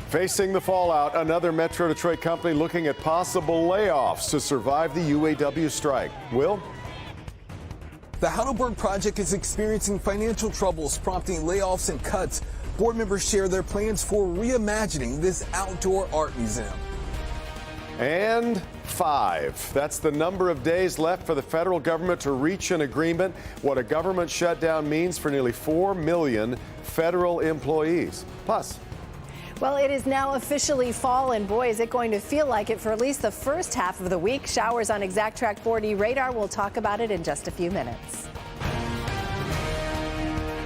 Facing the fallout, another Metro Detroit company looking at possible layoffs to survive the UAW strike. Will? The Heidelberg Project is experiencing financial troubles, prompting layoffs and cuts. Board members share their plans for reimagining this outdoor art museum. And 5. That's the number of days left for the federal government to reach an agreement. What a government shutdown means for nearly 4 million federal employees. Plus. Well, it is now officially fall, and boy, is it going to feel like it for at least the first half of the week. Showers on Exact Track 4D radar. We'll talk about it in just a few minutes.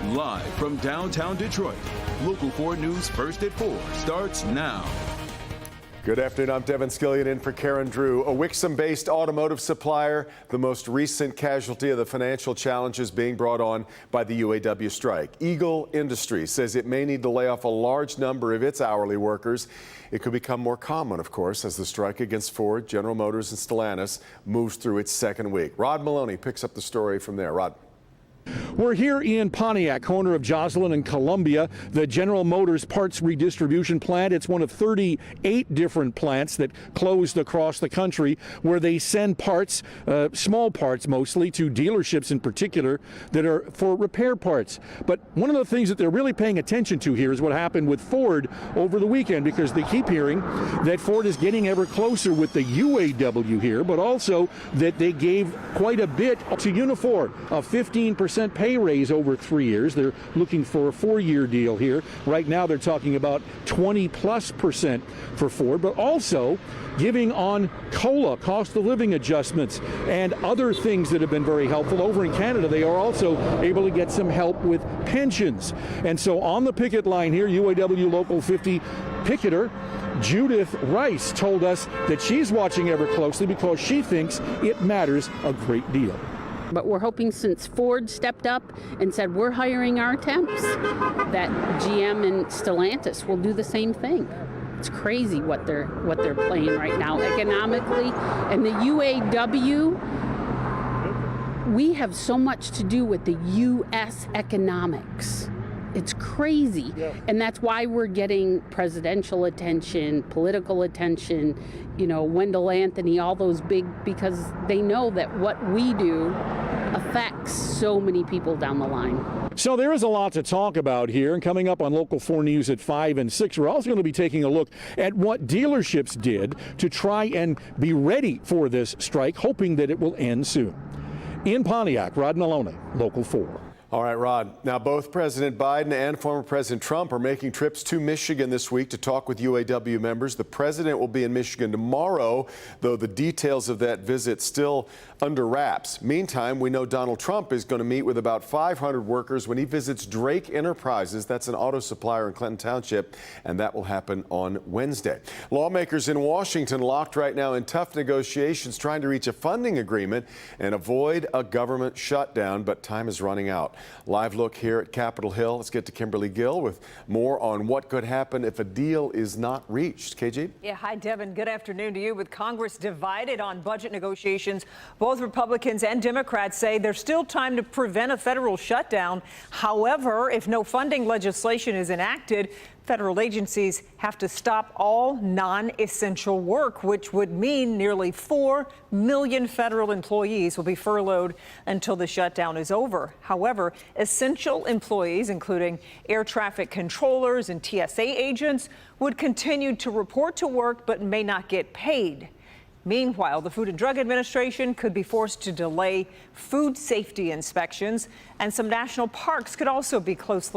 Live from downtown Detroit, Local 4 News First at 4 starts now. Good afternoon. I'm Devin Skillian in for Karen Drew. A Wixom-based automotive supplier, the most recent casualty of the financial challenges being brought on by the UAW strike. Eagle Industries says it may need to lay off a large number of its hourly workers. It could become more common, of course, as the strike against Ford, General Motors, and Stellantis moves through its second week. Rod Maloney picks up the story from there. Rod. We're here in Pontiac, corner of Joslyn and Columbia, the General Motors parts redistribution plant. It's one of 38 different plants that closed across the country where they send parts, small parts mostly, to dealerships in particular that are for repair parts. But one of the things that they're really paying attention to here is what happened with Ford over the weekend, because they keep hearing that Ford is getting ever closer with the UAW here, but also that they gave quite a bit to Unifor, a 15% pay raise over 3 years. They're looking for a 4-year deal here. Right now they're talking about 20+% for Ford, but also giving on COLA, cost of living adjustments, and other things that have been very helpful. Over in Canada, they are also able to get some help with pensions. And so on the picket line here, UAW Local 50 picketer Judith Rice told us that she's watching ever closely because she thinks it matters a great deal. But we're hoping, since Ford stepped up and said we're hiring our temps, that GM and Stellantis will do the same thing. It's crazy what they're playing right now economically. And the UAW, we have so much to do with the U.S. economics. It's crazy. Yeah. And that's why we're getting presidential attention, political attention, you know, Wendell Anthony, all those big, because they know that what we do affects so many people down the line. So there is a lot to talk about here, and coming up on Local 4 News at 5 and 6, we're also going to be taking a look at what dealerships did to try and be ready for this strike, hoping that it will end soon. In Pontiac, Rod Maloney, Local 4. All right, Rod. Now, both President Biden and former President Trump are making trips to Michigan this week to talk with UAW members. The president will be in Michigan tomorrow, though the details of that visit still under wraps. Meantime, we know Donald Trump is going to meet with about 500 workers when he visits Drake Enterprises. That's an auto supplier in Clinton Township, and that will happen on Wednesday. Lawmakers in Washington locked right now in tough negotiations trying to reach a funding agreement and avoid a government shutdown, but time is running out. Live look here at Capitol Hill. Let's get to Kimberly Gill with more on what could happen if a deal is not reached. KG? Yeah, hi, Devin. Good afternoon to you. With Congress divided on budget negotiations, both Republicans and Democrats say there's still time to prevent a federal shutdown. However, if no funding legislation is enacted, federal agencies have to stop all non-essential work, which would mean nearly 4 million federal employees will be furloughed until the shutdown is over. However, essential employees, including air traffic controllers and TSA agents, would continue to report to work but may not get paid. Meanwhile, the Food and Drug Administration could be forced to delay food safety inspections, and some national parks could also be closed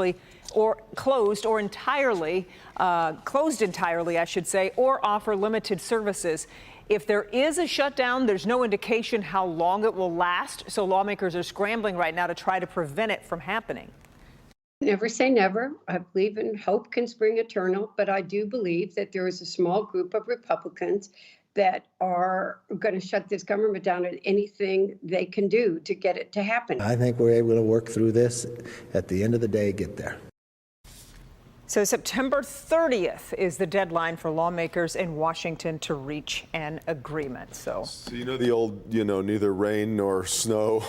entirely, I should say, or offer limited services. If there is a shutdown, there's no indication how long it will last, so lawmakers are scrambling right now to try to prevent it from happening. Never say never. I believe in hope can spring eternal, but I do believe that there is a small group of Republicans that are going to shut this government down at anything they can do to get it to happen. I think we're able to work through this. At the end of the day, get there. So September 30th is the deadline for lawmakers in Washington to reach an agreement. So you know the old, neither rain nor snow.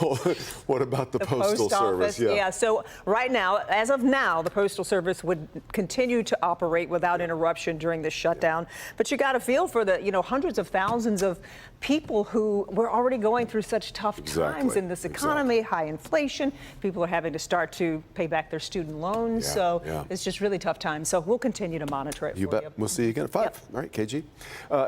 What about the Postal Service? Yeah. So right now, as of now, the Postal Service would continue to operate without interruption during the shutdown. But you got to feel for the, hundreds of thousands of people who were already going through such tough times in this economy, high inflation. People are having to start to pay back their student loans. It's just really tough time. So we'll continue to monitor it. You bet. We'll see you again at 5. Yep. All right, KG.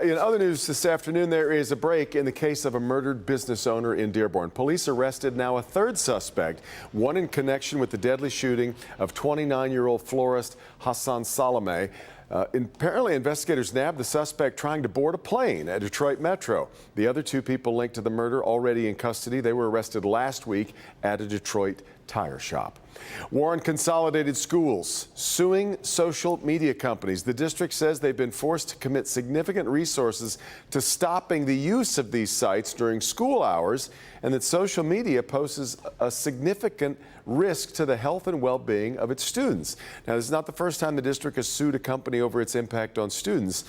In other news this afternoon, there is a break in the case of a murdered business owner in Dearborn. Police arrested now a third suspect, one in connection with the deadly shooting of 29-year-old florist Hassan Salameh. Apparently, investigators nabbed the suspect trying to board a plane at Detroit Metro. The other 2 people linked to the murder already in custody. They were arrested last week at a Detroit tire shop. Warren Consolidated Schools suing social media companies. The district says they've been forced to commit significant resources to stopping the use of these sites during school hours, and that social media poses a significant risk to the health and well-being of its students. Now, this is not the first time the district has sued a company over its impact on students.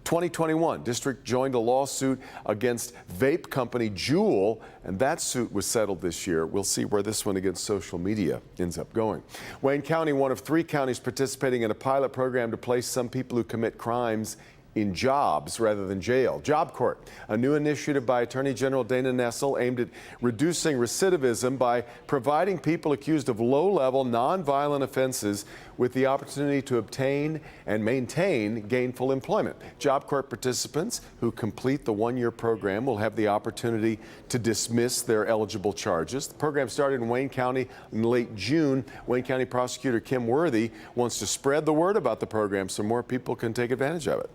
2021, district joined a lawsuit against vape company Juul, and that suit was settled this year. We'll see where this one against social media ends up going. Wayne County, one of 3 counties participating in a pilot program to place some people who commit crimes in jobs rather than jail. Job Court, a new initiative by Attorney General Dana Nessel aimed at reducing recidivism by providing people accused of low-level, nonviolent offenses with the opportunity to obtain and maintain gainful employment. Job Court participants who complete the 1-year program will have the opportunity to dismiss their eligible charges. The program started in Wayne County in late June. Wayne County Prosecutor Kim Worthy wants to spread the word about the program so more people can take advantage of it.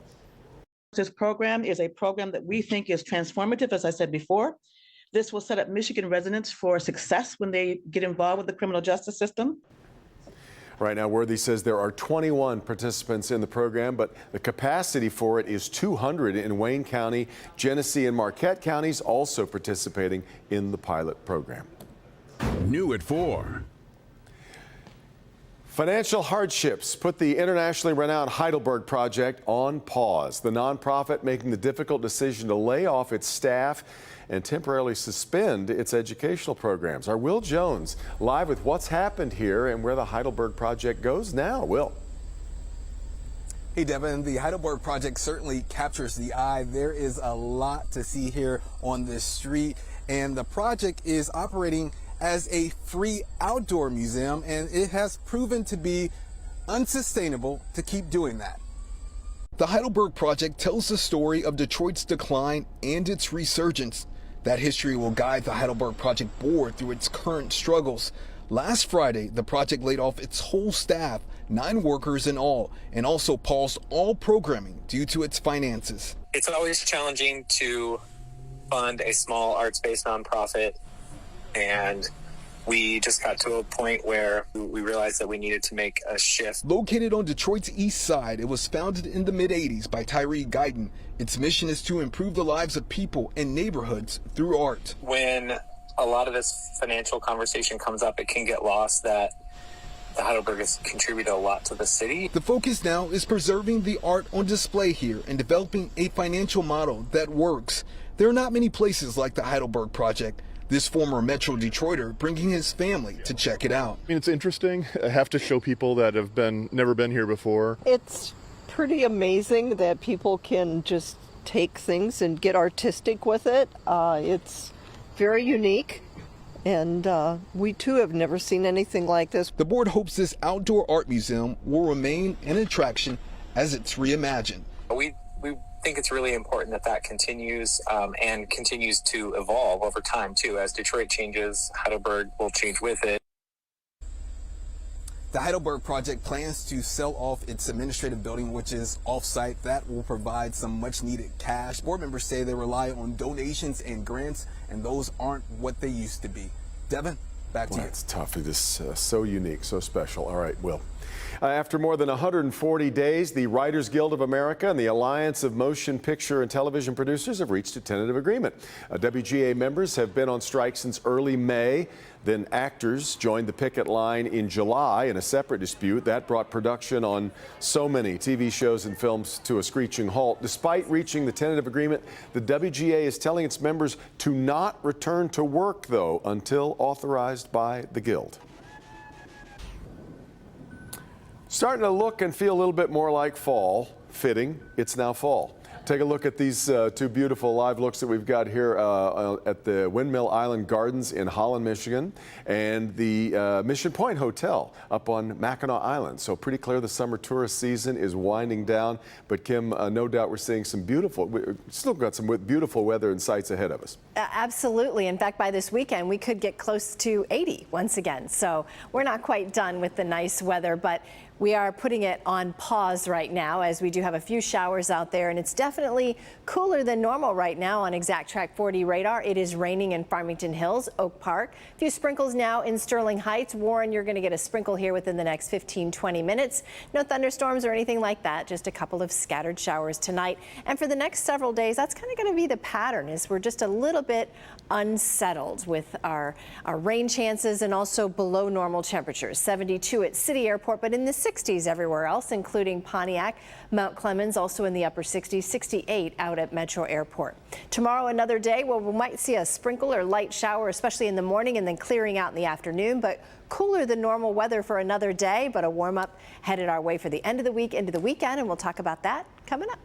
This program is a program that we think is transformative, as I said before. This will set up Michigan residents for success when they get involved with the criminal justice system. Right now, Worthy says there are 21 participants in the program, but the capacity for it is 200 in Wayne County. Genesee and Marquette counties also participating in the pilot program. New at 4. Financial hardships put the internationally renowned Heidelberg Project on pause. The nonprofit making the difficult decision to lay off its staff and temporarily suspend its educational programs. Our Will Jones live with what's happened here and where the Heidelberg Project goes now. Will. Hey, Devin, the Heidelberg Project certainly captures the eye. There is a lot to see here on this street, and the project is operating as a free outdoor museum, and it has proven to be unsustainable to keep doing that. The Heidelberg Project tells the story of Detroit's decline and its resurgence. That history will guide the Heidelberg Project board through its current struggles. Last Friday, the project laid off its whole staff, 9 workers in all, and also paused all programming due to its finances. It's always challenging to fund a small arts-based nonprofit, and we just got to a point where we realized that we needed to make a shift. Located on Detroit's east side, it was founded in the mid-'80s by Tyree Guyton. Its mission is to improve the lives of people and neighborhoods through art. When a lot of this financial conversation comes up, it can get lost that the Heidelberg has contributed a lot to the city. The focus now is preserving the art on display here and developing a financial model that works. There are not many places like the Heidelberg Project. This former Metro Detroiter bringing his family to check it out. I mean, it's interesting. I have to show people that have never been here before. It's pretty amazing that people can just take things and get artistic with it. It's very unique, and we too have never seen anything like this. The board hopes this outdoor art museum will remain an attraction as it's reimagined. We think it's really important that continues and continues to evolve over time too. As Detroit changes, Heidelberg will change with it. The Heidelberg Project plans to sell off its administrative building, which is off-site. That will provide some much-needed cash. Board members say they rely on donations and grants, and those aren't what they used to be. Devin, back to you. It's tough. It is so unique, so special. All right, Will. After more than 140 days, the Writers Guild of America and the Alliance of Motion Picture and Television Producers have reached a tentative agreement. WGA members have been on strike since early May. Then actors joined the picket line in July in a separate dispute that brought production on so many TV shows and films to a screeching halt. Despite reaching the tentative agreement, the WGA is telling its members to not return to work, though, until authorized by the Guild. Starting to look and feel a little bit more like fall. Fitting, it's now fall. Take a look at these two beautiful live looks that we've got here at the Windmill Island Gardens in Holland, Michigan, and the Mission Point Hotel up on Mackinac Island. So pretty clear the summer tourist season is winding down, but Kim, no doubt we're seeing some still got some beautiful weather and sights ahead of us. Absolutely. In fact, by this weekend, we could get close to 80 once again. So we're not quite done with the nice weather, but we are putting it on pause right now as we do have a few showers out there, and it's definitely cooler than normal right now on Exact Track 40 radar. It is raining in Farmington Hills, Oak Park. A few sprinkles now in Sterling Heights. Warren, you're going to get a sprinkle here within the next 15-20 minutes. No thunderstorms or anything like that, just a couple of scattered showers tonight. And for the next several days, that's kind of going to be the pattern, is we're just a little bit unsettled with our rain chances and also below normal temperatures. 72 at City Airport, but in the 60s everywhere else, including Pontiac, Mount Clemens, also in the upper 60s, 68 out at Metro Airport. Tomorrow, another day where we might see a sprinkle or light shower, especially in the morning, and then clearing out in the afternoon, but cooler than normal weather for another day, but a warm up headed our way for the end of the week into the weekend, and we'll talk about that coming up.